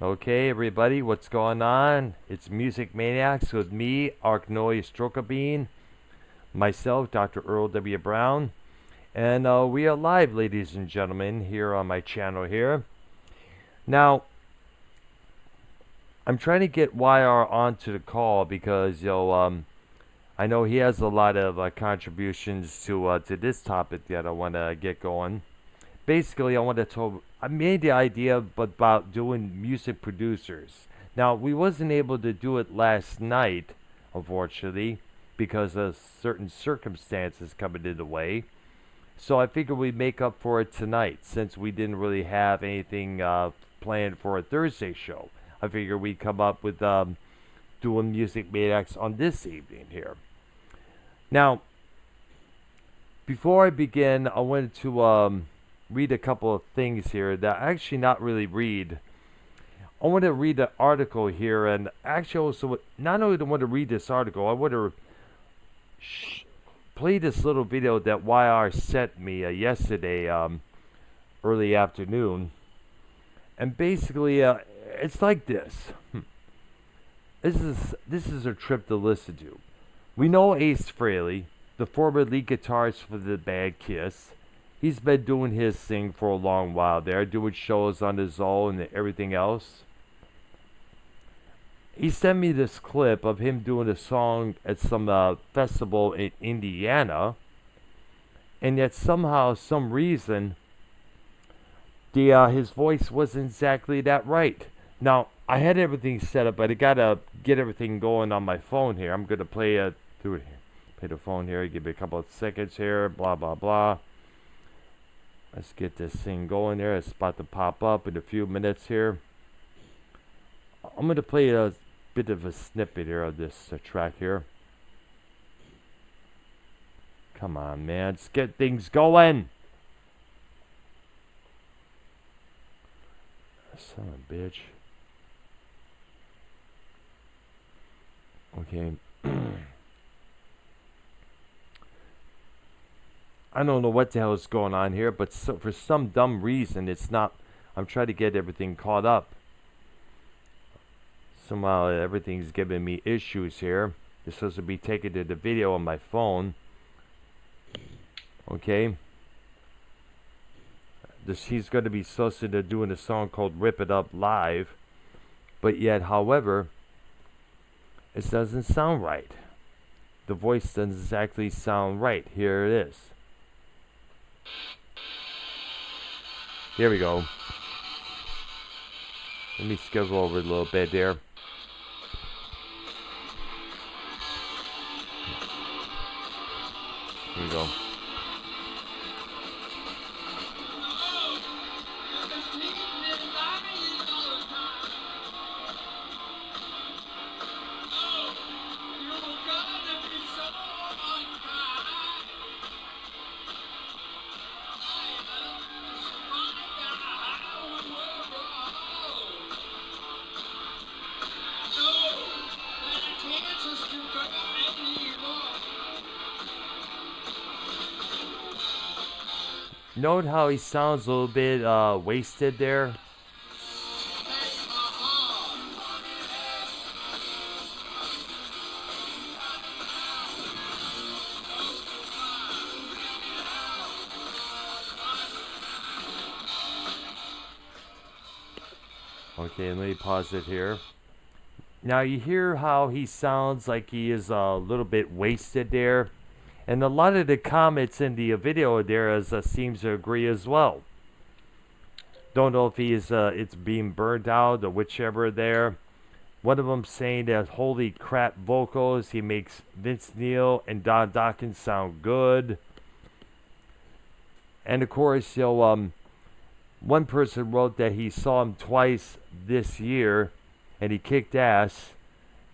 Okay, everybody, what's going on? It's Music Maniacs with me, Arknoy Strokabine, myself, Dr. Earl W. Brown, and we are live, ladies and gentlemen, here on my channel here. Now, I'm trying to get YR onto the call because, I know he has a lot of contributions to this topic that I want to get going. Basically, I made the idea about doing music producers. Now, we wasn't able to do it last night, unfortunately, because of certain circumstances coming in the way. So I figured we'd make up for it tonight, since we didn't really have anything planned for a Thursday show. I figured we'd come up with doing Music Maniacs on this evening here. Now, before I begin, I wanted to read a couple of things here that I actually not really read. I want to read an article here, and actually also not only do I want to read this article, I want to play this little video that YR sent me yesterday, early afternoon. And basically, it's like this. This is a trip to listen to. We know Ace Frehley, the former lead guitarist for the band Kiss. He's been doing his thing for a long while there, doing shows on his own and everything else. He sent me this clip of him doing a song at some festival in Indiana, and yet somehow, some reason, his voice wasn't exactly that right. Now, I had everything set up, but I gotta get everything going on my phone here. I'm gonna play it through it here. Play the phone here, give it a couple of seconds here, blah blah blah. Let's get this thing going there. It's about to pop up in a few minutes here. I'm going to play a bit of a snippet here of this track here. Come on, man. Let's get things going. Son of a bitch. Okay. I don't know what the hell is going on here, but for some dumb reason, it's not. I'm trying to get everything caught up. Somehow everything's giving me issues here. It's supposed to be taken to the video on my phone. Okay. He's going to be supposed to doing a song called Rip It Up Live. But yet, however, it doesn't sound right. The voice doesn't exactly sound right. Here it is. Here we go. Let me skip over a little bit there. Here we go. Note how he sounds a little bit wasted there. Okay, let me pause it here. Now you hear how he sounds like he is a little bit wasted there. And a lot of the comments in the video there seems to agree as well. Don't know if it's being burned out or whichever there. One of them saying that holy crap vocals, he makes Vince Neil and Don Dawkins sound good. And of course, one person wrote that he saw him twice this year and he kicked ass.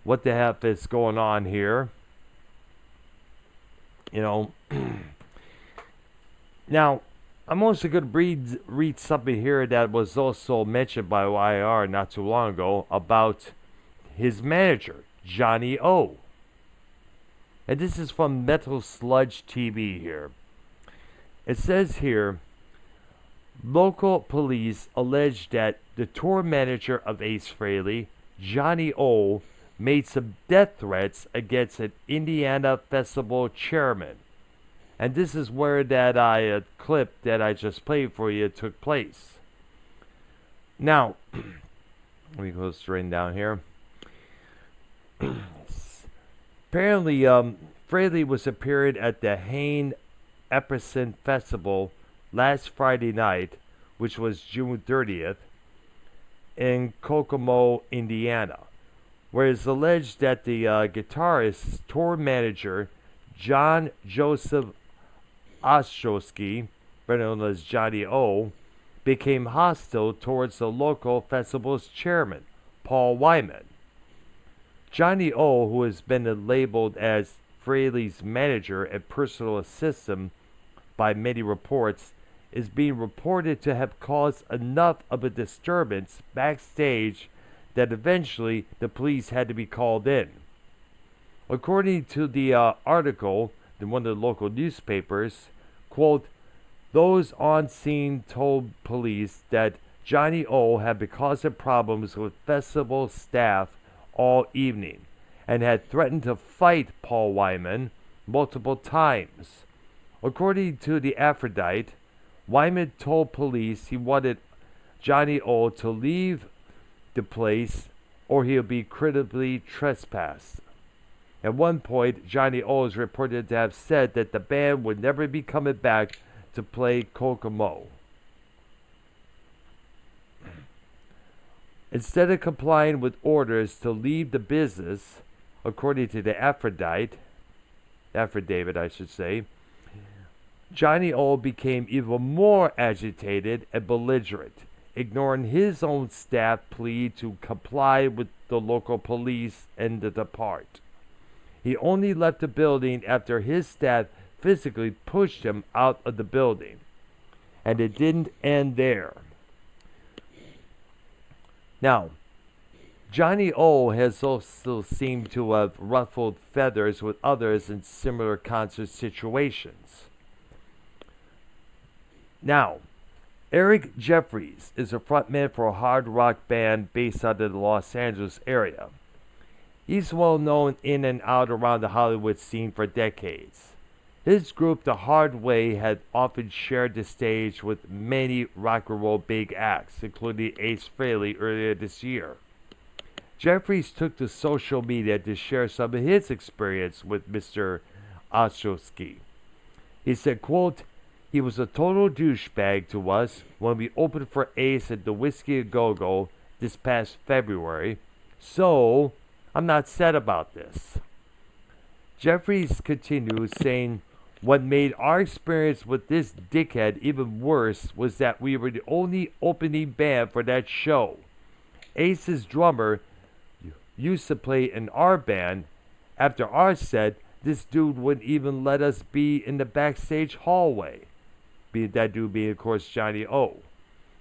What the heck is going on here? Now, I'm also going to read something here that was also mentioned by YR not too long ago about his manager, Johnny O. And this is from Metal Sludge TV here. It says here, local police allege that the tour manager of Ace Frehley, Johnny O, made some death threats against an Indiana festival chairman. And this is where that clip that I just played for you took place. Now, let me go straight down here. Apparently, Frehley was appearing at the Hain Epperson Festival last Friday night, which was June 30th, in Kokomo, Indiana, where it's alleged that the guitarist's tour manager, John Joseph Ostrowski, better known as Johnny O, became hostile towards the local festival's chairman, Paul Wyman. Johnny O, who has been labeled as Frehley's manager and personal assistant by many reports, is being reported to have caused enough of a disturbance backstage that eventually the police had to be called in. According to the article in one of the local newspapers, quote, those on scene told police that Johnny O had been causing problems with festival staff all evening and had threatened to fight Paul Wyman multiple times. According to the Aphrodite, Wyman told police he wanted Johnny O to leave the place or he'll be criminally trespassed. At one point, Johnny O is reported to have said that the band would never be coming back to play Kokomo. Instead of complying with orders to leave the business, according to the affidavit, I should say, Johnny O became even more agitated and belligerent, ignoring his own staff plea to comply with the local police and to depart. He only left the building after his staff physically pushed him out of the building. And it didn't end there. Now, Johnny O has also seemed to have ruffled feathers with others in similar concert situations. Now, Eric Jeffries is a frontman for a hard rock band based out of the Los Angeles area. He's well known in and out around the Hollywood scene for decades. His group, The Hard Way, had often shared the stage with many rock and roll big acts, including Ace Frehley earlier this year. Jeffries took to social media to share some of his experience with Mr. Ostrowski. He said, quote, he was a total douchebag to us when we opened for Ace at the Whiskey A Go-Go this past February, so I'm not sad about this. Jeffries continues saying, what made our experience with this dickhead even worse was that we were the only opening band for that show. Ace's drummer used to play in our band. After our set, this dude wouldn't even let us be in the backstage hallway. That dude being, of course, Johnny O.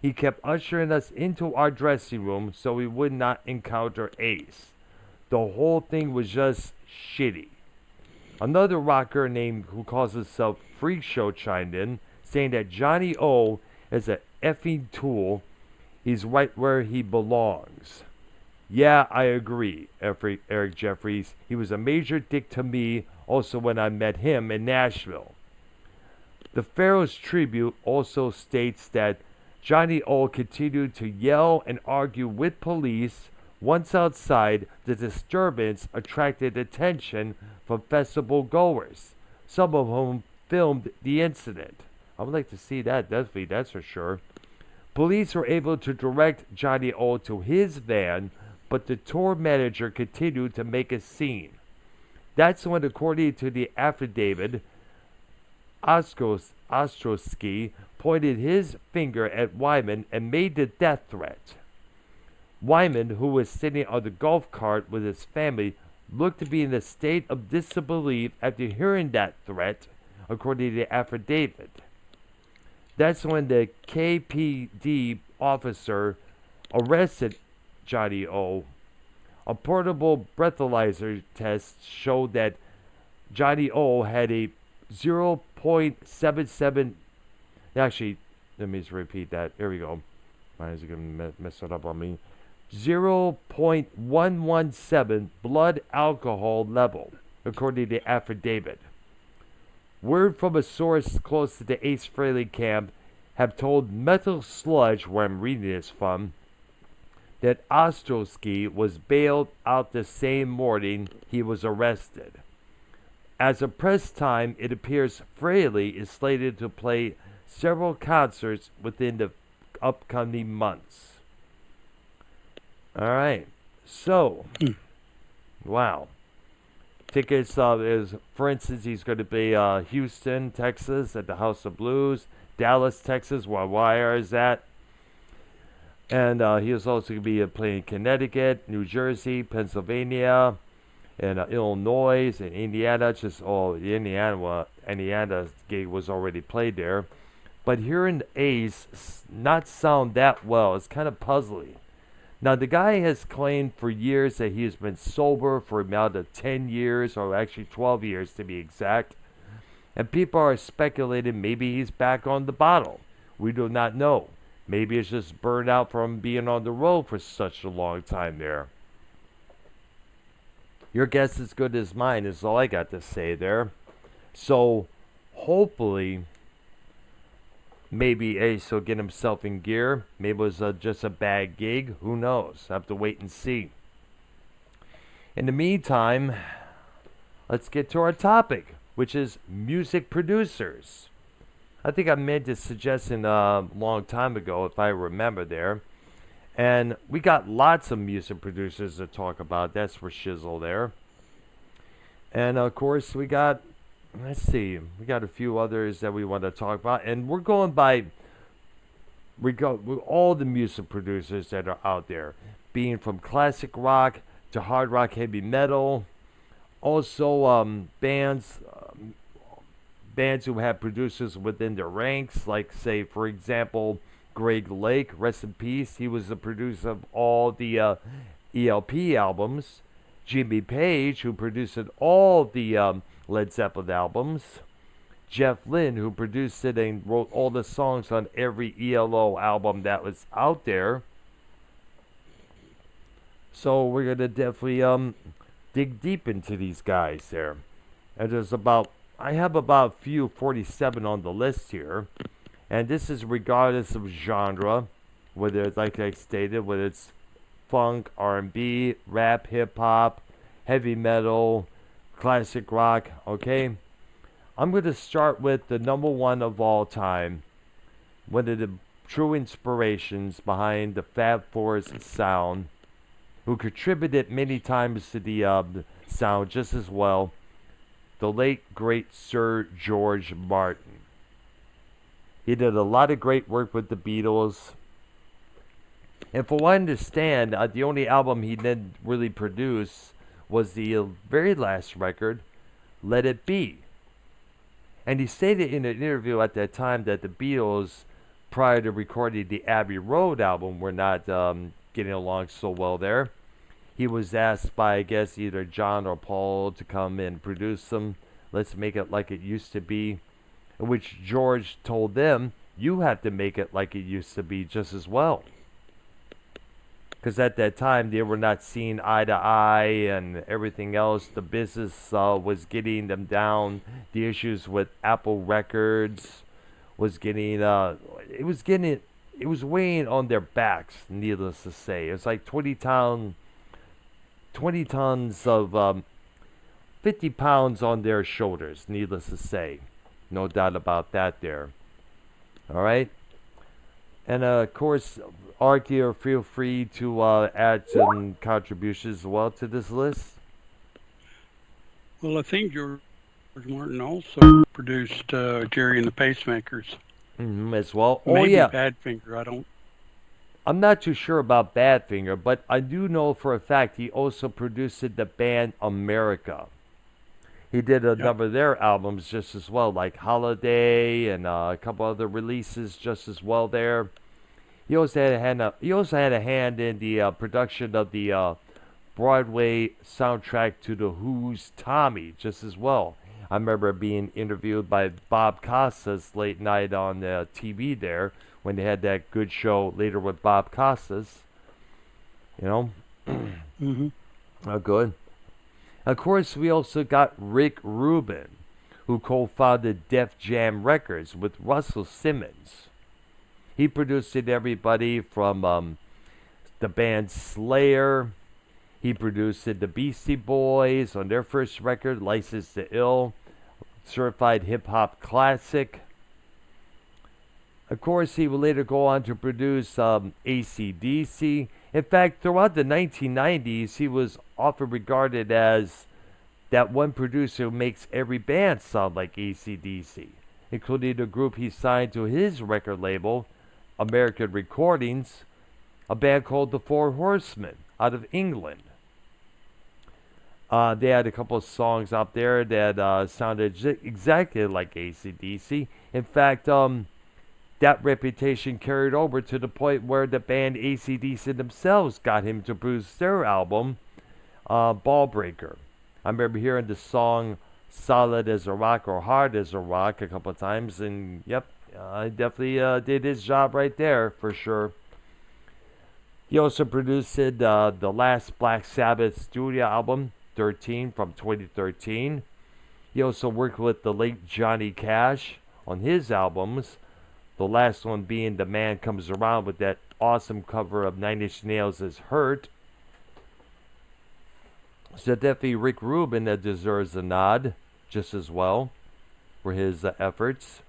He kept ushering us into our dressing room so we would not encounter Ace. The whole thing was just shitty. Another rocker named who calls himself Freak Show chimed in, saying that Johnny O is a effing tool. He's right where he belongs. Yeah, I agree, Eric Jeffries. He was a major dick to me also when I met him in Nashville. The Pharaoh's Tribute also states that Johnny O continued to yell and argue with police. Once outside, the disturbance attracted attention from festival goers, some of whom filmed the incident. I would like to see that, definitely, that's for sure. Police were able to direct Johnny O to his van, but the tour manager continued to make a scene. That's when, according to the affidavit, Ostrowski pointed his finger at Wyman and made the death threat. Wyman, who was sitting on the golf cart with his family, looked to be in a state of disbelief after hearing that threat, according to the affidavit. That's when the KPD officer arrested Johnny O. A portable breathalyzer test showed that Johnny O had a 0.77. Actually, let me just repeat that. Here we go. Why is it going to mess it up on me? 0.117 blood alcohol level, according to the affidavit. Word from a source close to the Ace Frehley camp have told Metal Sludge, where I'm reading this from, that Ostrowski was bailed out the same morning he was arrested. As of press time, it appears Frehley is slated to play several concerts within the upcoming months. All right. So, wow. Tickets is, for instance, he's going to be Houston, Texas, at the House of Blues, Dallas, Texas, where Wire is at, and he is also going to be playing Connecticut, New Jersey, Pennsylvania, and Illinois, and Indiana. The Indiana gig was already played there, but hearing Ace not sound that well is kind of puzzling. Now, the guy has claimed for years that he has been sober for about 10 years, or actually 12 years to be exact. And people are speculating maybe he's back on the bottle. We do not know. Maybe it's just burned out from being on the road for such a long time there. Your guess is as good as mine is all I got to say there. So, hopefully, maybe Ace will get himself in gear. Maybe it was just a bad gig. Who knows? I have to wait and see. In the meantime, let's get to our topic, which is music producers. I think I made this suggestion a long time ago, if I remember there. And we got lots of music producers to talk about. That's for shizzle there. And of course, we got a few others that we want to talk about, and we're going by all the music producers that are out there, being from classic rock to hard rock, heavy metal, also bands who have producers within their ranks, like, say, for example, Greg Lake, rest in peace. He was the producer of all the ELP albums. Jimmy Page, who produced all the Led Zeppelin albums. Jeff Lynne, who produced it and wrote all the songs on every ELO album that was out there. So we're going to definitely dig deep into these guys there. And I have about 47 on the list here. And this is regardless of genre, whether it's, like I stated, whether it's funk, R&B, rap, hip-hop, heavy metal, classic rock, okay? I'm going to start with the number one of all time, one of the true inspirations behind the Fab Four's sound, who contributed many times to the sound just as well, the late, great Sir George Martin. He did a lot of great work with the Beatles. And from what I understand, the only album he didn't really produce was the very last record, Let It Be. And he stated in an interview at that time that the Beatles, prior to recording the Abbey Road album, were not getting along so well there. He was asked by, I guess, either John or Paul to come and produce them. Let's make it like it used to be. In which George told them, you have to make it like it used to be just as well. Because at that time, they were not seeing eye to eye and everything else. The business was getting them down. The issues with Apple Records was getting, it was weighing on their backs, needless to say. It was like 20 tons of 50 pounds on their shoulders, needless to say. No doubt about that there. All right? And, of course, argue or feel free to add some contributions as well to this list. Well, I think George Martin also produced Jerry and the Pacemakers. As well. Maybe Badfinger, I'm not too sure about Badfinger, but I do know for a fact he also produced the band America. He did a number of their albums just as well, like Holiday and a couple other releases just as well there. He also had a hand in the production of the Broadway soundtrack to The Who's Tommy just as well. I remember being interviewed by Bob Costas late night on the TV there when they had that good show later with Bob Costas. You know, Hmm. oh, good. Of course, we also got Rick Rubin, who co-founded Def Jam Records with Russell Simmons. He produced everybody from the band Slayer. He produced the Beastie Boys on their first record, License to Ill, certified hip hop classic. Of course, he would later go on to produce AC/DC. In fact, throughout the 1990s, he was often regarded as that one producer who makes every band sound like AC/DC, including the group he signed to his record label, American Recordings, a band called the Four Horsemen out of England. They had a couple of songs out there that sounded exactly like AC/DC. In fact, that reputation carried over to the point where the band AC/DC themselves got him to produce their album, Ballbreaker. I remember hearing the song Solid as a Rock or Hard as a Rock a couple of times, and yep, I definitely did his job right there for sure. He also produced the last Black Sabbath studio album, 13, from 2013. He also worked with the late Johnny Cash on his albums, the last one being The Man Comes Around with that awesome cover of Nine Inch Nails' Hurt. So definitely Rick Rubin deserves a nod just as well for his efforts.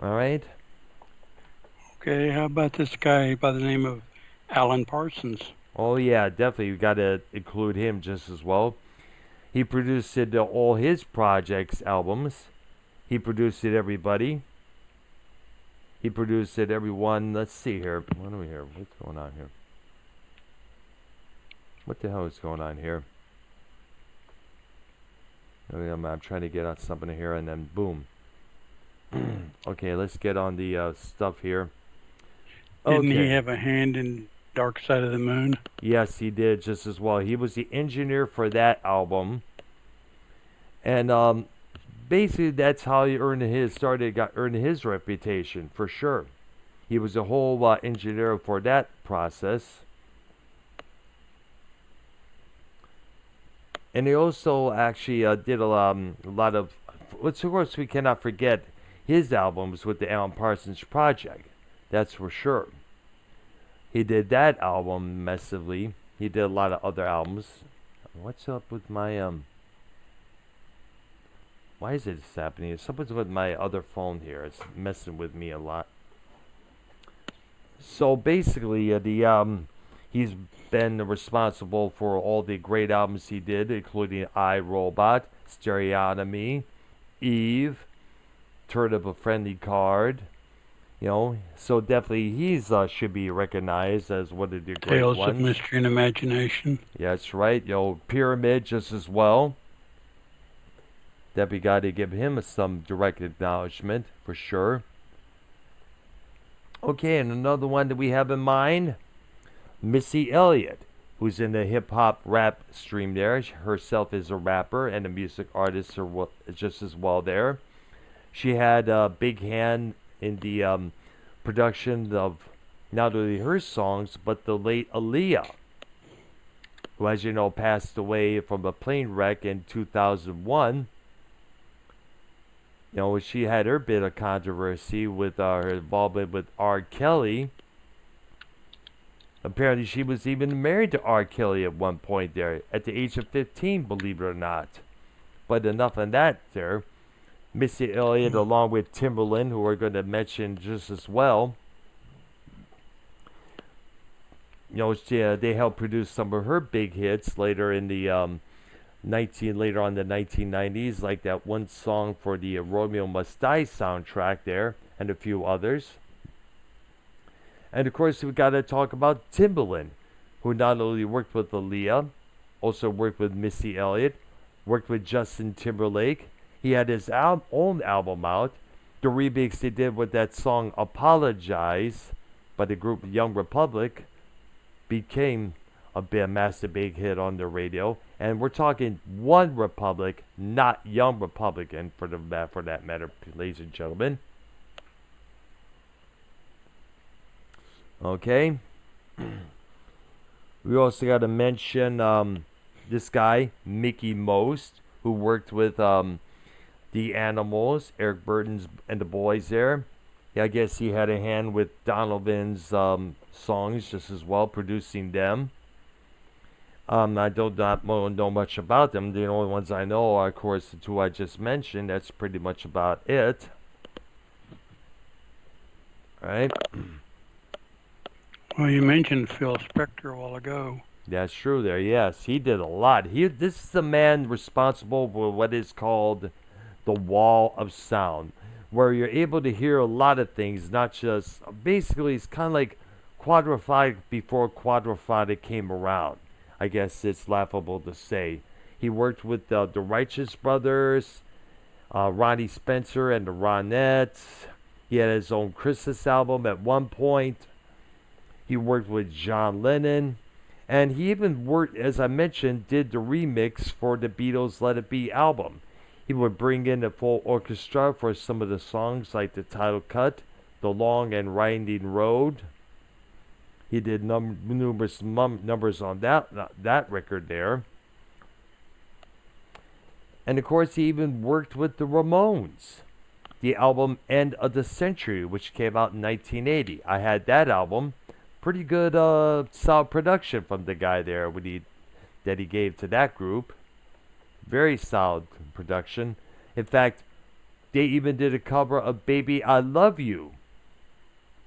All right. Okay, how about this guy by the name of Alan Parsons? Oh yeah, definitely. You got to include him just as well. He produced all his projects albums. He produced everybody. He produced everyone. Let's see here. What are we here? What's going on here? What the hell is going on here? I'm trying to get on something here, and then boom. Okay, let's get on the stuff here. Didn't Okay. he have a hand in Dark Side of the Moon? Yes, he did just as well. He was the engineer for that album, and basically that's how he earned his reputation for sure. He was a whole engineer for that process, and he also actually did a lot of. Which of course we cannot forget his albums with the Alan Parsons Project. That's for sure. He did that album massively. He did a lot of other albums. What's up with my Why is this happening? Something's with my other phone here. It's messing with me a lot. So basically, he's been responsible for all the great albums he did, including I, Robot, Stereotomy, Eve, Turn Up a Friendly Card. So definitely he's should be recognized as one of the great Tales ones. of Mystery and Imagination. Yeah, that's right. Pyramid just as well. Definitely got to give him some direct acknowledgement for sure. Okay, and another one that we have in mind, Missy Elliott, who's in the hip hop rap stream there. She herself is a rapper and a music artist just as well there. She had a big hand in the production of not only her songs, but the late Aaliyah, who, as you know, passed away from a plane wreck in 2001. She had her bit of controversy with her involvement with R. Kelly. Apparently, she was even married to R. Kelly at one point there, at the age of 15, believe it or not. But enough on that there. Missy Elliott, along with Timbaland, who we're going to mention just as well. They helped produce some of her big hits later in the later on in the 1990s, like that one song for the Romeo Must Die soundtrack there, and a few others. And of course, we got to talk about Timbaland, who not only worked with Aaliyah, also worked with Missy Elliott, worked with Justin Timberlake. He had his own album out. The remix they did with that song Apologize by the group Young Republic became a massive big hit on the radio. And we're talking One Republic, not Young Republican, for that matter, ladies and gentlemen. Okay. We also got to mention this guy, Mickey Most, who worked with the Animals, Eric Burden's and the boys there. Yeah, I guess he had a hand with Donovan's songs just as well, producing them. I don't not know much about them. The only ones I know are, of course, the two I just mentioned. That's pretty much about it. All right. Well, you mentioned Phil Spector a while ago. That's true there. Yes, he did a lot. This is the man responsible for what is called the wall of sound, where you're able to hear a lot of things, not just basically it's kind of like quadraphonic before quadraphonic came around. I guess it's laughable to say. He worked with the Righteous Brothers, Ronnie Spencer and the Ronettes. He had his own Christmas album at one point. He worked with John Lennon. And he even worked, as I mentioned, did the remix for the Beatles' Let It Be album. He would bring in the full orchestra for some of the songs like the title cut, The Long and Winding Road. He did numerous numbers on that record there. And of course, he even worked with the Ramones. The album End of the Century, which came out in 1980. I had that album. Pretty good solid production from the guy there that he gave to that group. Very solid production. In fact, they even did a cover of Baby I Love You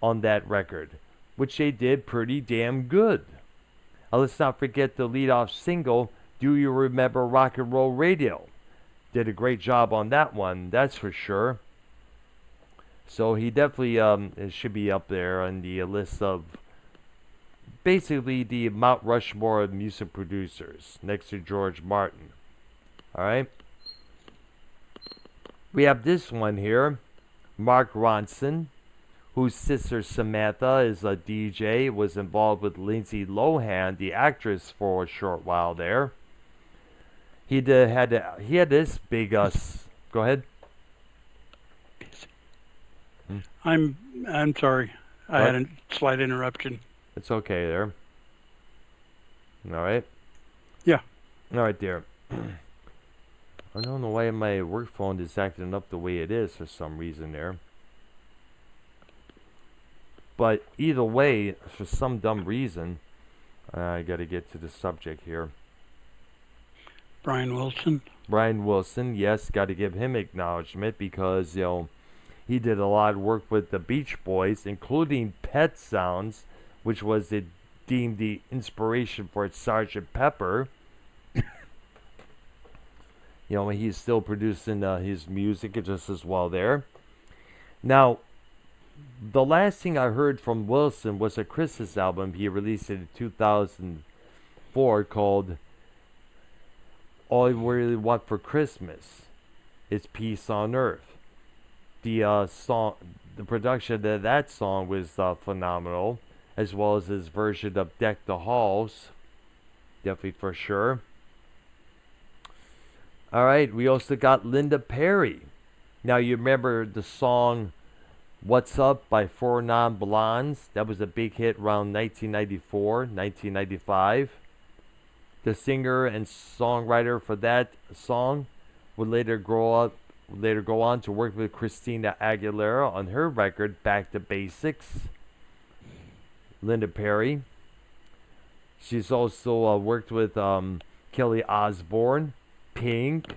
on that record, which they did pretty damn good. Let's not forget the lead-off single, Do You Remember Rock and Roll Radio? Did a great job on that one, that's for sure. So he definitely should be up there on the list of basically the Mount Rushmore of music producers, next to George Martin. Alright? We have this one here, Mark Ronson, whose sister Samantha is a DJ, was involved with Lindsay Lohan, the actress, for a short while there. He had this big go ahead. I'm sorry. I had a slight interruption. It's okay there. All right. Yeah. All right there. I don't know why my work phone is acting up the way it is for some reason there. But either way, for some dumb reason, I got to get to the subject here. Brian Wilson. Brian Wilson, yes, got to give him acknowledgement because, he did a lot of work with the Beach Boys, including Pet Sounds, which was deemed the inspiration for Sgt. Pepper. He's still producing his music just as well there. Now, the last thing I heard from Wilson was a Christmas album he released in 2004 called All I Really Want for Christmas Is Peace on Earth. The production of that song was phenomenal, as well as his version of Deck the Halls, definitely for sure. Alright, we also got Linda Perry. Now you remember the song What's Up by Four Non Blondes? That was a big hit around 1994, 1995. The singer and songwriter for that song would later go on to work with Christina Aguilera on her record Back to Basics. Linda Perry. She's also worked with Kelly Osbourne, Pink.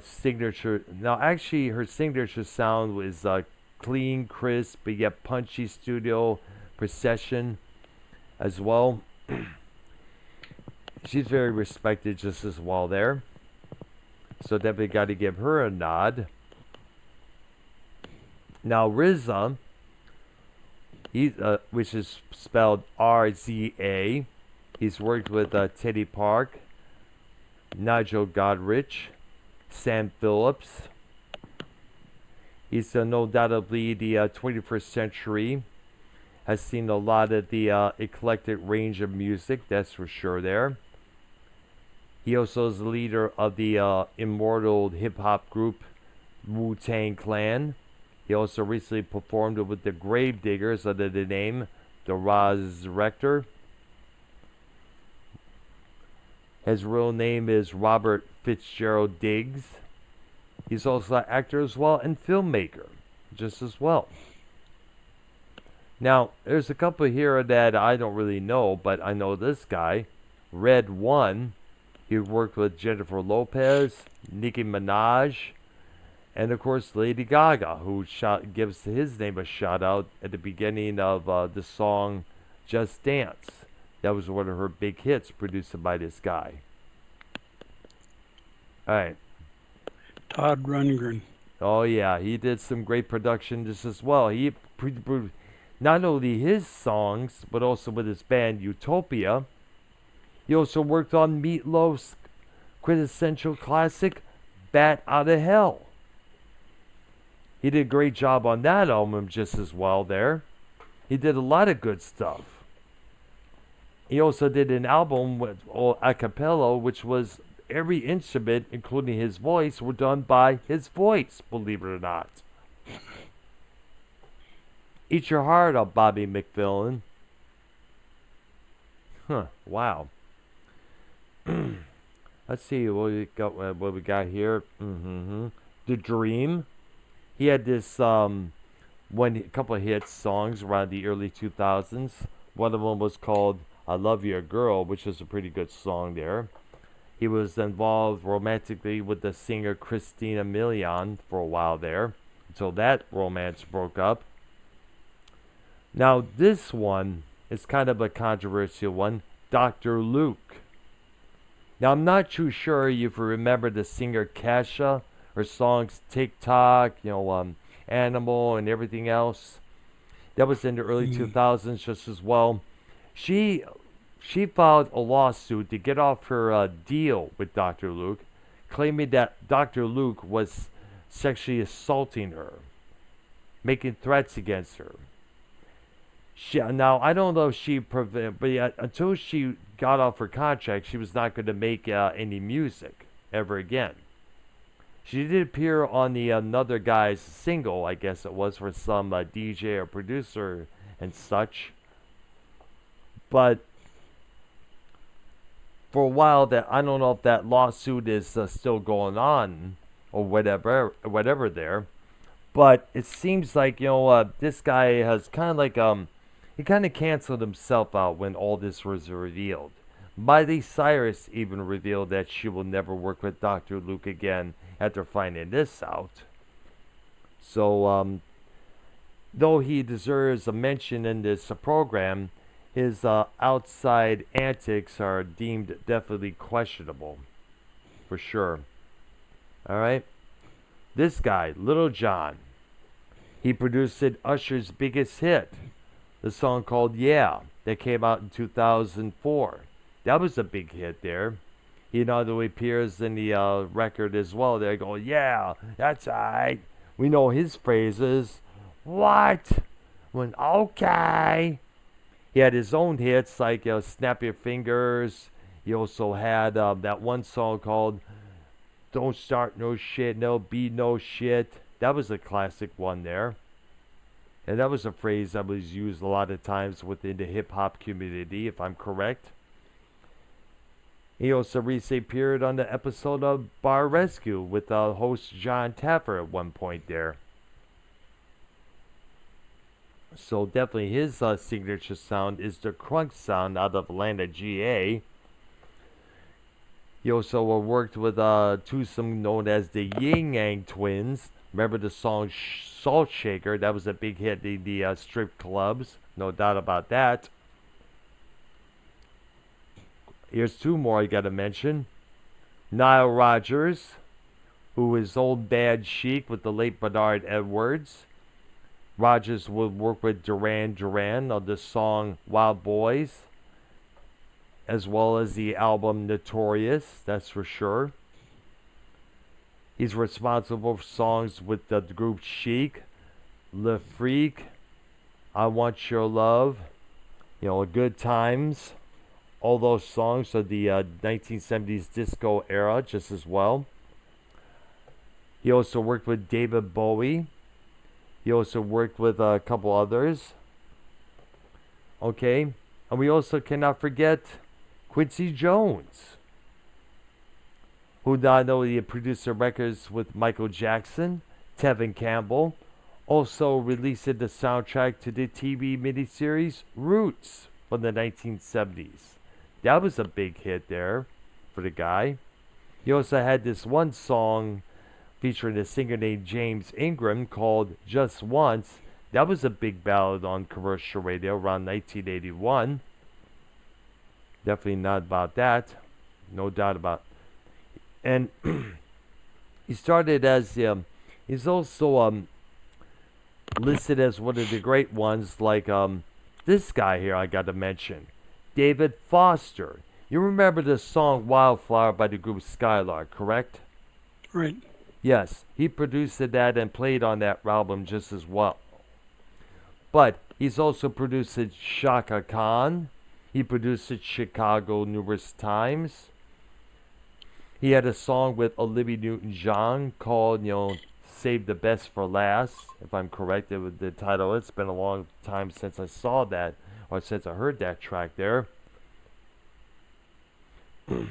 Signature. Now, actually, her signature sound was clean, crisp, but yet punchy studio procession as well. She's very respected just as well there. So definitely got to give her a nod. Now RZA, which is spelled R-Z-A. He's worked with Teddy Park, Nigel Godrich, Sam Phillips. He's no doubtedly the 21st century Has seen a lot of the eclectic range of music, that's for sure there. He also is the leader of the immortal hip hop group Wu-Tang Clan. He also recently performed with the Gravediggers under the name The Resurrector. His real name is Robert Fitzgerald Diggs. He's also an actor as well and filmmaker, just as well. Now, there's a couple here that I don't really know, but I know this guy, Red One. He worked with Jennifer Lopez, Nicki Minaj, and of course Lady Gaga, who gives his name a shout out at the beginning of the song "Just Dance." That was one of her big hits, produced by this guy. All right. Todd Rundgren. Oh yeah, he did some great production just as well. Not only his songs, but also with his band Utopia. He also worked on Meatloaf's quintessential classic, Bat Out of Hell. He did a great job on that album just as well there. He did a lot of good stuff. He also did an album with a cappella, which was every instrument, including his voice, were done by his voice, believe it or not. Eat your heart out, Bobby McFerrin. Huh, wow. Let's see what we got here. The Dream. He had this couple of hit songs around the early 2000s. One of them was called "I Love Your Girl," which was a pretty good song there. He was involved romantically with the singer Christina Milian for a while there, until that romance broke up. Now this one is kind of a controversial one, Dr. Luke. Now I'm not too sure if you remember the singer Kesha, her songs TikTok, Animal and everything else. That was in the early 2000s just as well. She filed a lawsuit to get off her deal with Dr. Luke, claiming that Dr. Luke was sexually assaulting her, making threats against her. Now, I don't know if but until she got off her contract, she was not going to make any music ever again. She did appear on the another guy's single, I guess it was, for some DJ or producer and such. But for a while, that I don't know if that lawsuit is still going on or whatever there. But it seems like this guy has kind of like he kind of canceled himself out when all this was revealed. Miley Cyrus even revealed that she will never work with Dr. Luke again after finding this out. So, though he deserves a mention in this program, his outside antics are deemed definitely questionable. For sure. Alright? This guy, Little John, he produced Usher's biggest hit, the song called Yeah, that came out in 2004. That was a big hit there. He not only appears in the record as well. They go, yeah, that's right. We know his phrases. What? When okay. He had his own hits like Snap Your Fingers. He also had that one song called Don't Start No Shit, No Be No Shit. That was a classic one there. And that was a phrase that was used a lot of times within the hip-hop community, if I'm correct. He also recently appeared on the episode of Bar Rescue with host John Taffer at one point there. So definitely his signature sound is the crunk sound out of Atlanta, GA. He also worked with twosome known as the Yin Yang Twins. Remember the song Salt Shaker? That was a big hit in the strip clubs. No doubt about that. Here's two more I gotta mention. Nile Rodgers, who is Old Bad Chic with the late Bernard Edwards. Rodgers would work with Duran Duran on the song Wild Boys, as well as the album Notorious, that's for sure. He's responsible for songs with the group Chic, Le Freak, I Want Your Love, Good Times. All those songs of the 1970s disco era just as well. He also worked with David Bowie. He also worked with a couple others. Okay, and we also cannot forget Quincy Jones, who not only produced the records with Michael Jackson, Tevin Campbell, also released the soundtrack to the TV miniseries Roots from the 1970s. That was a big hit there for the guy. He also had this one song featuring a singer named James Ingram called Just Once. That was a big ballad on commercial radio around 1981. Definitely not about that. No doubt about it. And he started as, he's also listed as one of the great ones, like this guy here I got to mention, David Foster. You remember the song Wildflower by the group Skylark, correct? Right. Yes, he produced that and played on that album just as well. But he's also produced Shaka Khan. He produced Chicago numerous times. He had a song with Olivia Newton-John called, Save the Best for Last, if I'm correct with the title. It's been a long time since I saw that, or since I heard that track there. Well,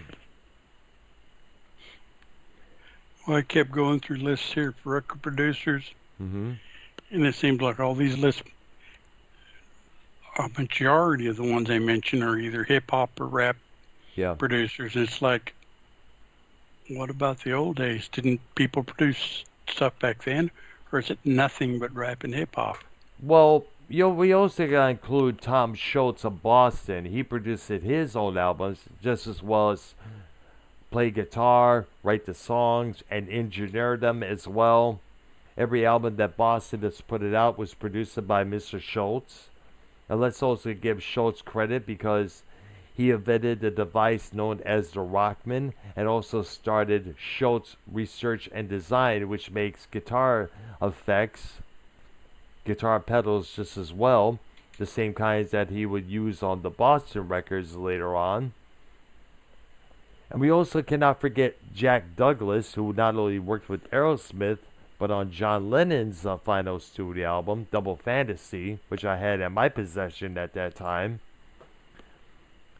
I kept going through lists here for record producers, Mm-hmm. and it seems like all these lists, a majority of the ones they mention are either hip hop or rap Yeah. producers. And it's like, what about the old days? Didn't people produce stuff back then, or is it nothing but rap and hip hop? Well, we also got to include Tom Schultz of Boston. He produced his own albums just as well as play guitar, write the songs, and engineer them as well. Every album that Boston has put it out was produced by Mr. Schultz. And let's also give Schultz credit because he invented the device known as the Rockman and also started Schultz Research and Design, which makes guitar effects, guitar pedals just as well, the same kinds that he would use on the Boston records later on. And we also cannot forget Jack Douglas, who not only worked with Aerosmith, but on John Lennon's final studio album, Double Fantasy, which I had in my possession at that time.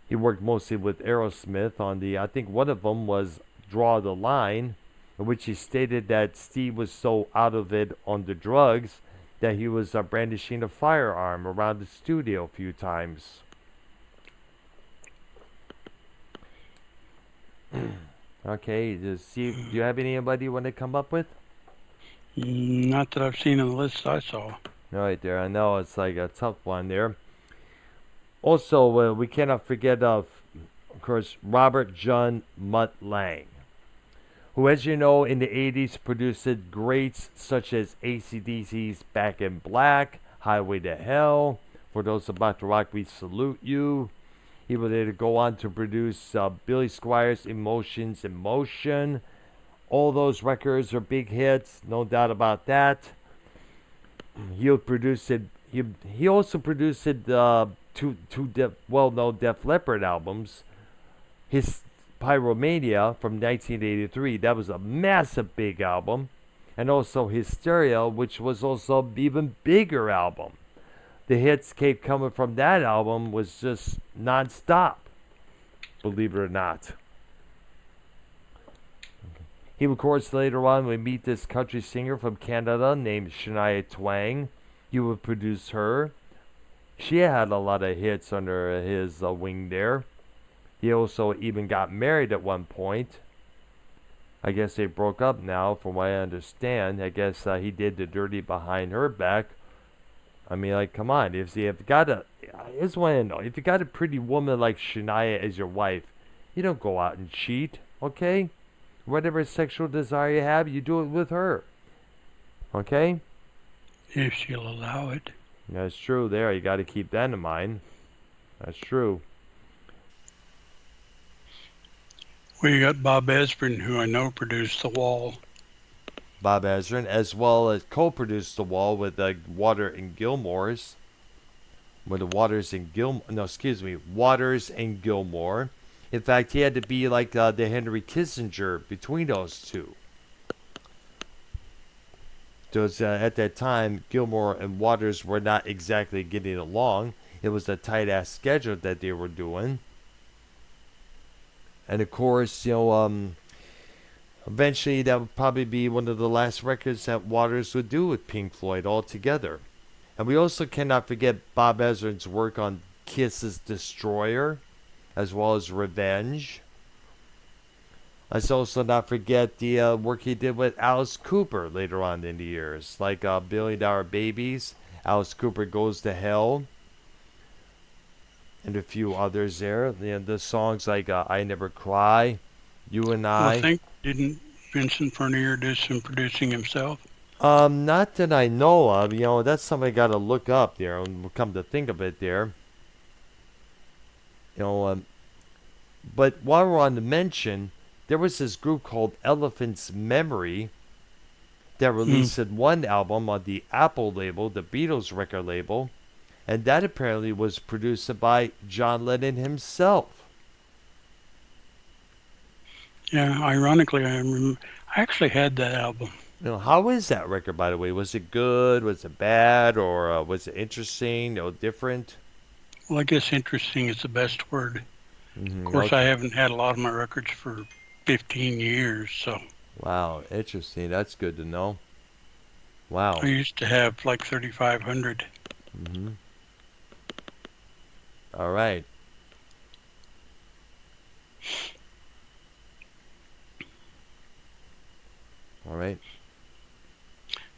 He worked mostly with Aerosmith on I think one of them was Draw the Line, in which he stated that Steve was so out of it on the drugs that he was brandishing a firearm around the studio a few times. Okay, do you have anybody you want to come up with? Not that I've seen on the list I saw. Right there, I know it's like a tough one there. Also, we cannot forget of course, Robert John Mutt Lang, who, as you know, in the 80s produced greats such as AC/DC's Back in Black, Highway to Hell, For Those About to Rock, We Salute You. He would later go on to produce Billy Squier's Emotions in Motion. All those records are big hits, no doubt about that. He also produced two well-known Def Leppard albums. His Pyromania from 1983, that was a massive big album. And also Hysteria, which was also an even bigger album. The hits kept coming from that album was just non-stop, believe it or not. He, of course, later on would meet this country singer from Canada named Shania Twain. He would produce her. She had a lot of hits under his wing there. He also even got married at one point. I guess they broke up now, from what I understand. I guess he did the dirty behind her back. I mean, like, come on. If you got a pretty woman like Shania as your wife, you don't go out and cheat, okay? Whatever sexual desire you have, you do it with her, okay? If she'll allow it. That's true there. You got to keep that in mind. That's true. We got Bob Ezrin, who I know produced The Wall. Bob Ezrin, as well as co-produced The Wall with Water and Gilmore's. with the Waters and Gilmore. No, excuse me, Waters and Gilmore. In fact, he had to be like the Henry Kissinger between those two. Because at that time, Gilmore and Waters were not exactly getting along. It was a tight ass schedule that they were doing. And of course, eventually that would probably be one of the last records that Waters would do with Pink Floyd altogether. And we also cannot forget Bob Ezrin's work on Kiss's Destroyer, as well as Revenge. Let's also not forget the work he did with Alice Cooper later on in the years, like $1 Billion Babies, Alice Cooper Goes to Hell, and a few others there. The songs like I Never Cry, You and Well, I I. think didn't Vincent Furnier do some producing himself? Not that I know of. That's something I gotta look up there. And come to think of it, there. You know, but while we're on the mention, there was this group called Elephant's Memory that released one album on the Apple label, the Beatles record label, and that apparently was produced by John Lennon himself. Yeah, ironically, I actually had that album. How is that record, by the way? Was it good? Was it bad? Or was it interesting? Different? Well, I guess interesting is the best word. Of course, I Okay. haven't had a lot of my records for 15 years, so Wow, interesting. That's good to know. I Wow. used to have like 3,500. hmm All right. All right.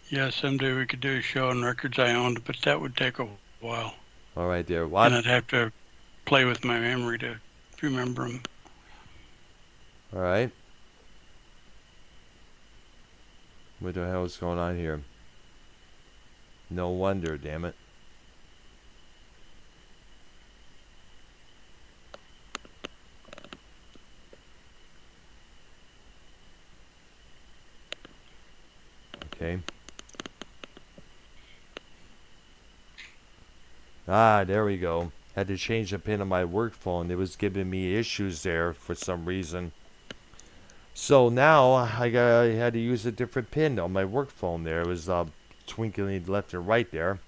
Yeah, someday we could do a show on records I owned, but that would take a while. All right there. And What? I'd have to play with my memory to remember them. All right. What the hell is going on here? No wonder, damn it. Okay. Ah, there we go. Had to change the pin on my work phone. It was giving me issues there for some reason. So now I had to use a different pin on my work phone there. It was twinkling left and right there.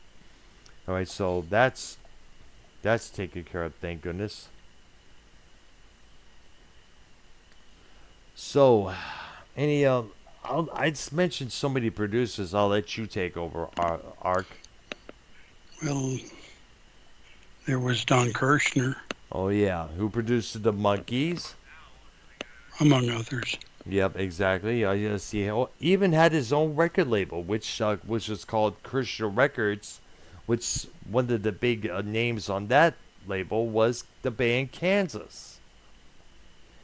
All right, so that's taken care of, thank goodness. So, any I just mentioned so many producers. I'll let you take over, Ark. Well, there was Don Kirshner, Oh yeah, who produced the Monkees? among others. Yep, exactly. I see. Even had his own record label, which was called Christian Records, which one of the big names on that label was the band Kansas.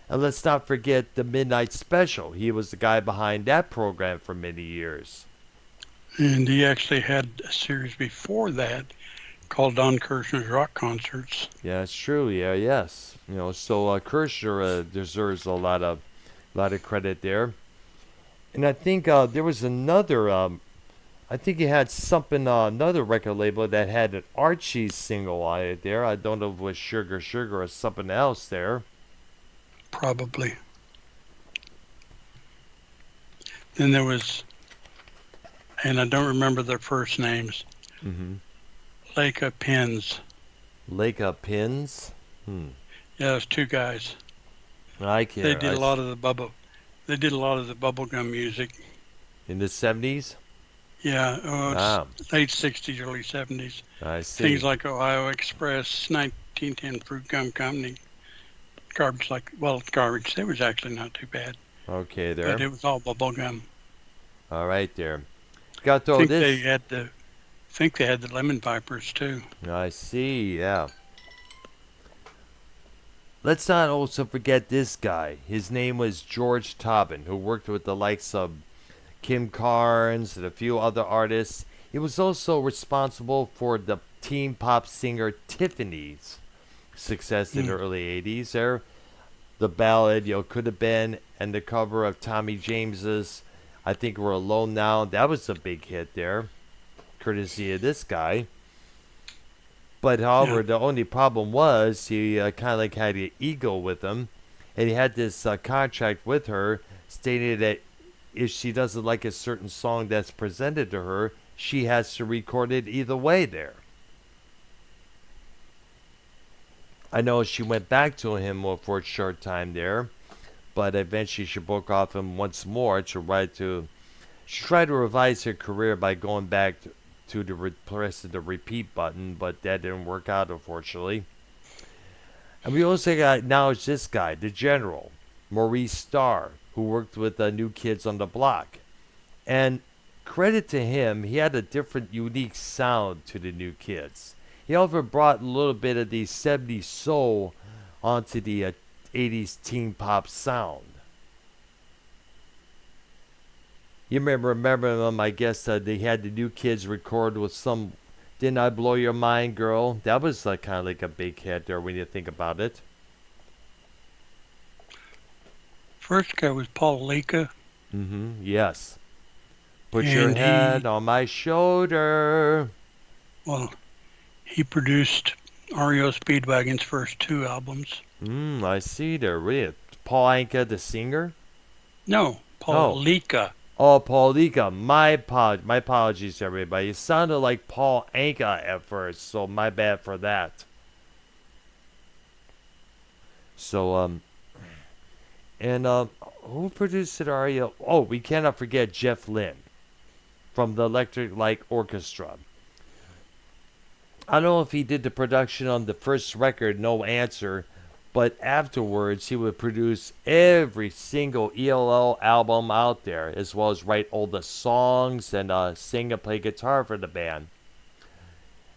And let's not forget the Midnight Special. He was the guy behind that program for many years. And he actually had a series before that called Don Kirshner's Rock Concerts. Yeah, it's true. Yeah, yes. So Kirshner deserves a lot of credit there. And I think there was another. I think he had something, another record label that had an Archie single on it there. I don't know if it was Sugar Sugar or something else there. Probably. Then there was, and I don't remember their first names, Mm-hmm. Leica Pins. Leica Pins. Hmm. Yeah, those two guys. I They care. did a lot of the bubble. They did a lot of the bubblegum music. In the 70s? Yeah, it's Ah, late '60s, early '70s. I Things see. like Ohio Express, 1910 Fruit Gum Company, garbage. It was actually not too bad, Okay, but there. it was all bubblegum. All right, there. Got to I throw think they this. had the, think they had the Lemon Pipers too. I see, yeah. Let's not also forget this guy. His name was George Tobin, who worked with the likes of Kim Carnes and a few other artists. He was also responsible for the teen pop singer Tiffany's success in the Mm. early 80s there. The ballad, Could Have Been, and the cover of Tommy James's I Think We're Alone Now. That was a big hit there, courtesy of this guy. But Yeah. however, the only problem was he kind of like had an ego with him, and he had this contract with her stating that if she doesn't like a certain song that's presented to her, she has to record it either way there. I know she went back to him for a short time there, but eventually she broke off him once more to try to she tried to revise her career by going back to the pressing the repeat button, but that didn't work out unfortunately. And we also got acknowledge this guy, the General, Maurice Starr, who worked with New Kids on the Block. And credit to him, he had a different, unique sound to the New Kids. He also brought a little bit of the 70s soul onto the 80s teen pop sound. You remember them, I guess they had the New Kids record with some Didn't I Blow Your Mind, Girl? That was kind of like a big hit there when you think about it. First guy was Paul Leka, Yes. Put your and head on my shoulder. well, he produced REO Speedwagon's first two albums. I see there. Really? Paul Anka, the singer? No, Paul Oh. Leka. Oh, Paul Anka. My apologies to everybody. It sounded like Paul Anka at first, so my bad for that. So, and who produced it? REO? Oh, we cannot forget Jeff Lynne from the Electric Light Orchestra. I don't know if he did the production on the first record, No Answer, but afterwards he would produce every single ELO album out there, as well as write all the songs and sing and play guitar for the band.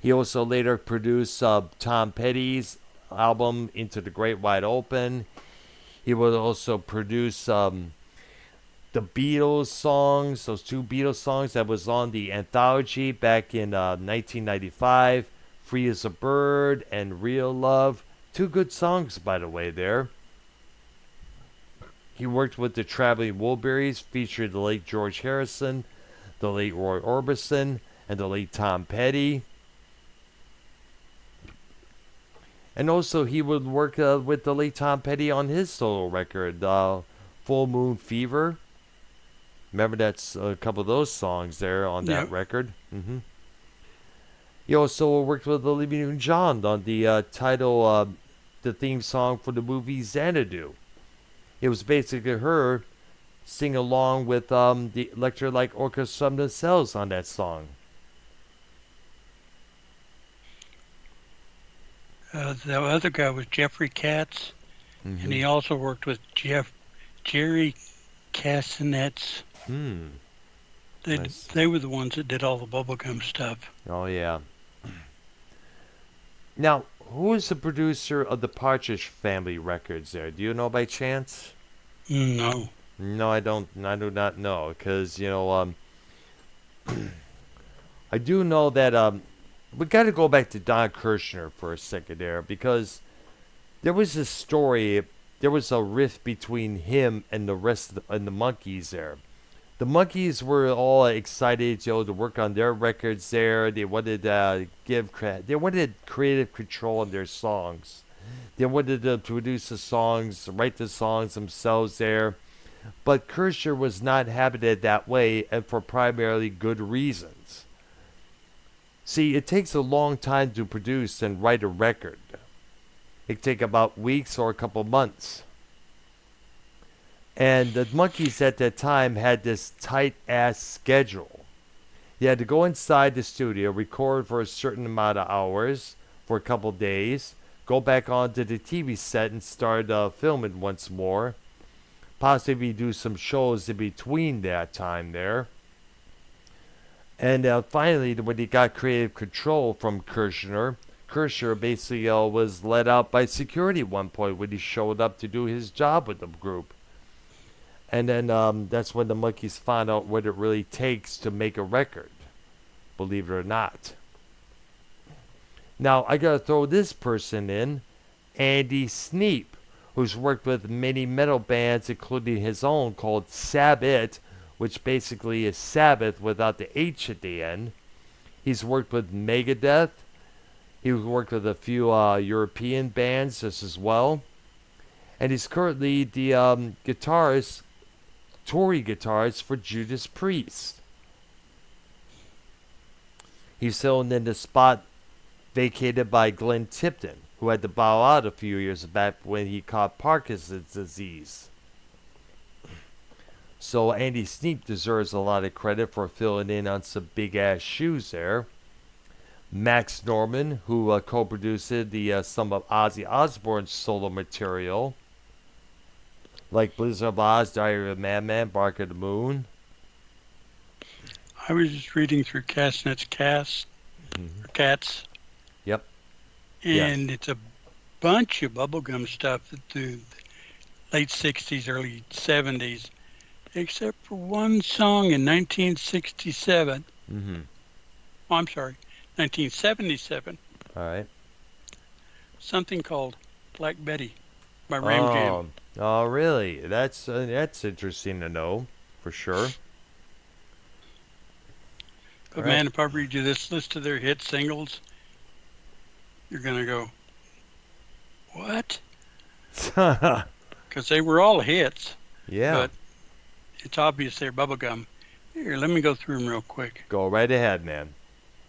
He also later produced Tom Petty's album Into the Great Wide Open. He would also produce the Beatles songs, those two Beatles songs that was on the anthology back in 1995, Free as a Bird and Real Love. Two good songs, by the way, there. He worked with the Traveling Wilburys, featured the late George Harrison, the late Roy Orbison, and the late Tom Petty. And also, he would work with the late Tom Petty on his solo record, Full Moon Fever. Remember, that's a couple of those songs there on that Yep. record. He also worked with Olivia Newton-John on the the theme song for the movie Xanadu. It was basically her sing along with the Electric Light Orchestra themselves on that song. The other guy was Jeffrey Katz, and he also worked with Jerry Cassinets. Nice. They were the ones that did all the bubblegum stuff. Oh, yeah. Now, who is the producer of the Partridge Family records there? Do you know by chance? No. No, I don't. I do not know, because I do know that we got to go back to Don Kirshner for a second there, because there was a story. There was a rift between him and the rest of the Monkees there. The Monkees were all excited, to work on their records there. They wanted to they wanted creative control on their songs. They wanted to produce the songs, write the songs themselves there. But Kirshner was not habited that way, and for primarily good reasons. See, it takes a long time to produce and write a record. It can take about weeks or a couple months. And the Monkees at that time had this tight ass schedule. You had to go inside the studio, record for a certain amount of hours for a couple days, go back onto the TV set and start filming once more. Possibly do some shows in between that time there. And finally, when he got creative control from Kirshner, Kirshner basically was let out by security at one point when he showed up to do his job with the group. And then that's when the Monkees found out what it really takes to make a record, believe it or not. Now, I gotta throw this person in, Andy Sneap, who's worked with many metal bands, including his own called Sabbath, which basically is Sabbath without the H at the end. He's worked with Megadeth. He worked with a few European bands as well. And he's currently the guitarist, touring guitarist for Judas Priest. He's filling in the spot vacated by Glenn Tipton, who had to bow out a few years back when he caught Parkinson's disease. So Andy Sneap deserves a lot of credit for filling in on some big ass shoes there. Max Norman, who co-produced some of Ozzy Osbourne's solo material, like Blizzard of Oz, Diary of a Madman, Bark of the Moon. I was just reading through Castnet's Cats, Yep. Yes. and it's a bunch of bubblegum stuff that the late 60s, early 70s, except for one song in 1967. Mm-hmm. Oh, I'm sorry, 1977. All right. Something called Black Betty by Ram Jam. Oh, really? That's interesting to know, for sure. But All man, right. if I read you this list of their hit singles, you're going to go, what? Because they were all hits, Yeah. but it's obvious they're bubblegum. Here, let me go through them real quick. Go right ahead, man.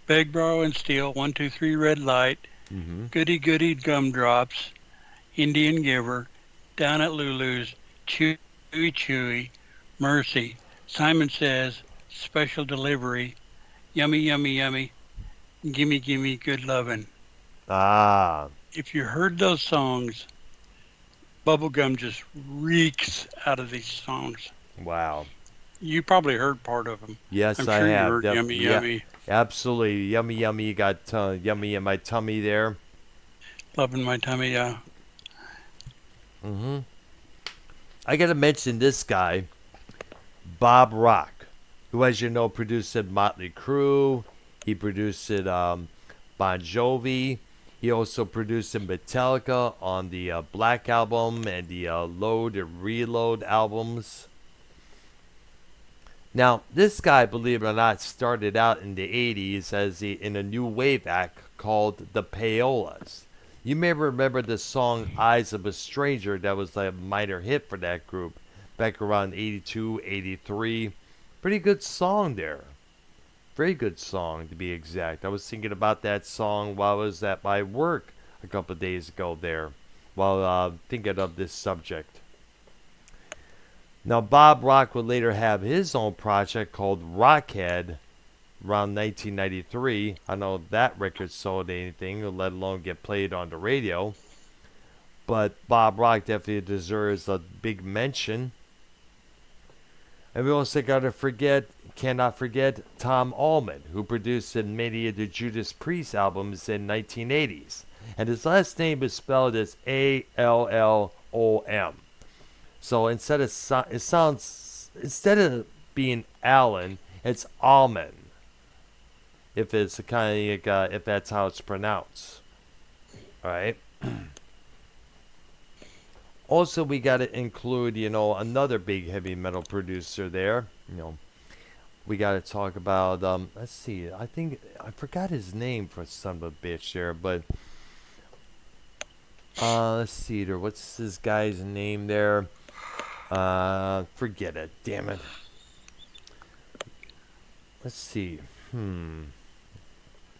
Beg, Borrow, and Steal, 1, 2, 3, Red Light, Mm-hmm. Goody Goody Gumdrops, Indian Giver, Down at Lulu's, Chewy Chewy, Mercy, Simon Says, Special Delivery, Yummy Yummy Yummy, Gimme Gimme Good Lovin'. Ah. If you heard those songs, bubblegum just reeks out of these songs. Wow. You probably heard part of them. Yes, I'm I sure you have. heard Yummy Yeah, Yummy, absolutely. Yummy, yummy. Got yummy in my tummy there. Loving My Tummy, yeah. Mm-hmm. I got to mention this guy, Bob Rock, who, as you know, produced Motley Crue. He produced Bon Jovi. He also produced Metallica on the Black Album and the Load and Reload albums. Now, this guy, believe it or not, started out in the 80s in a new wave act called the Payolas. You may remember the song Eyes of a Stranger that was a minor hit for that group back around 82, 83. Pretty good song there. Very good song, to be exact. I was thinking about that song while I was at my work a couple of days ago there, while thinking of this subject. Now, Bob Rock would later have his own project called Rockhead around 1993. I know that record sold anything, let alone get played on the radio. But Bob Rock definitely deserves a big mention. And we also cannot forget Tom Allman, who produced many of the Judas Priest albums in 1980s. And his last name is spelled as Allom. So instead of being Allen, it's Alman. If it's if that's how it's pronounced. All right. Also, we got to include, another big heavy metal producer there. We got to talk about, let's see, I forgot his name for son of a bitch there, but, let's see there, what's this guy's name there? Forget it, damn it. Let's see,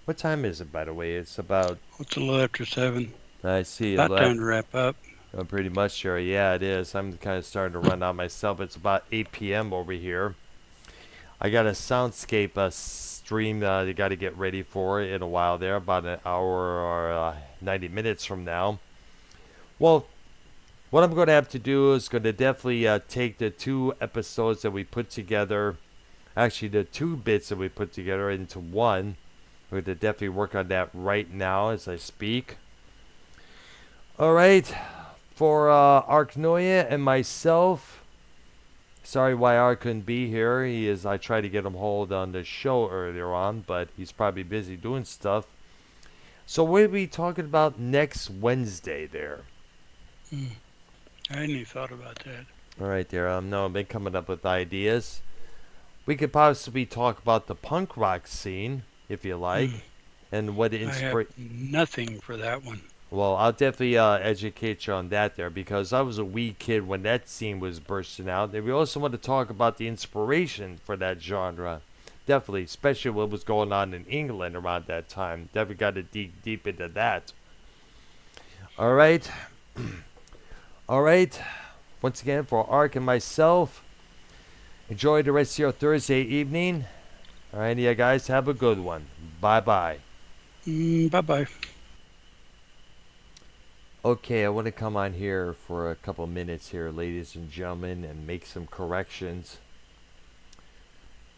What time is it, by the way? It's about... It's a little after 7. I see. About time to wrap up. Pretty much, sure. Yeah, it is. I'm kind of starting to run out myself. It's about 8 p.m. over here. I got a soundscape stream you got to get ready for in a while there, about an hour or 90 minutes from now. Well, what I'm going to have to do is going to definitely take the 2 episodes that we put together, actually the 2 bits that we put together into one. We're going to definitely work on that right now as I speak. All right. For Arknoia and myself, sorry why Art couldn't be here. I tried to get him hold on the show earlier on, but he's probably busy doing stuff. So what are we talking about next Wednesday there? I hadn't even thought about that. All right there. No, I've been coming up with ideas. We could possibly talk about the punk rock scene, if you like. and what I have inspire. nothing for that one. Well, I'll definitely educate you on that there because I was a wee kid when that scene was bursting out. And we also want to talk about the inspiration for that genre. Definitely, especially what was going on in England around that time. Definitely got to dig deep into that. All right. All right. Once again, for Ark and myself, enjoy the rest of your Thursday evening. All right, yeah, guys, have a good one. Bye bye. Bye bye. Okay, I want to come on here for a couple minutes here, ladies and gentlemen, and make some corrections.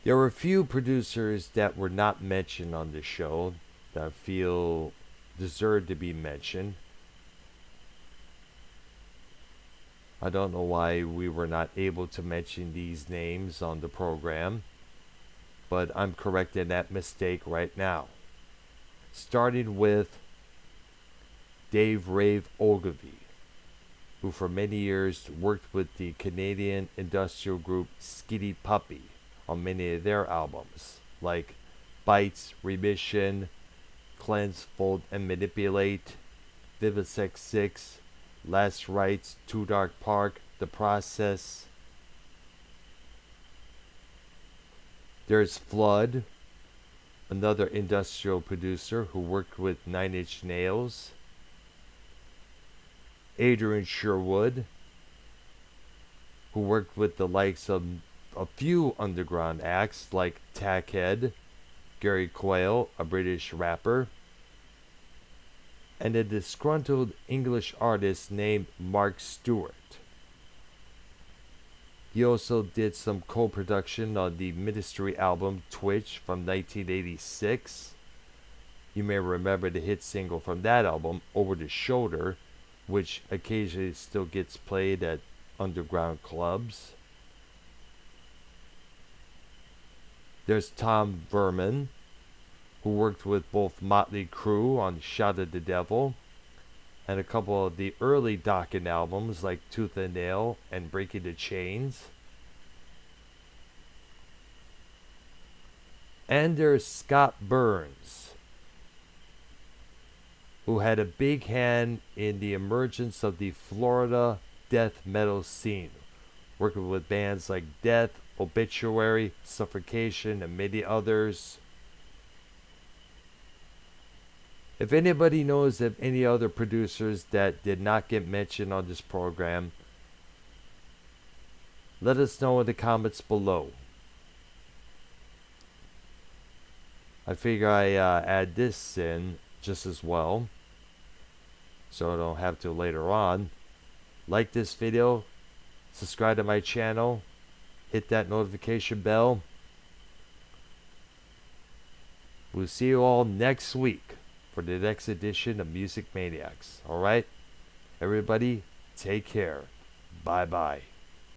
There were a few producers that were not mentioned on the show that I feel deserve to be mentioned. I don't know why we were not able to mention these names on the program, but I'm correcting that mistake right now. Starting with Dave Rave Ogilvy, who for many years worked with the Canadian industrial group Skitty Puppy on many of their albums, like Bites, Remission, Cleanse, Fold, and Manipulate, Vivisect 6, Last Rites, Too Dark Park, The Process. There's Flood, another industrial producer who worked with Nine Inch Nails. Adrian Sherwood, who worked with the likes of a few underground acts like Tackhead, Gary Quayle, a British rapper, and a disgruntled English artist named Mark Stewart. He also did some co-production on the Ministry album Twitch from 1986. You may remember the hit single from that album, Over the Shoulder, which occasionally still gets played at underground clubs. There's Tom Verman, who worked with both Motley Crue on Shout at the Devil and a couple of the early Dokken albums like Tooth and Nail and Breaking the Chains. And there's Scott Burns, who had a big hand in the emergence of the Florida death metal scene, working with bands like Death, Obituary, Suffocation, and many others. If anybody knows of any other producers that did not get mentioned on this program, let us know in the comments below. I figure I add this in just as well, so I don't have to later on. Like this video, subscribe to my channel, hit that notification bell. We'll see you all next week for the next edition of Music Maniacs. Alright? Everybody, take care. Bye bye.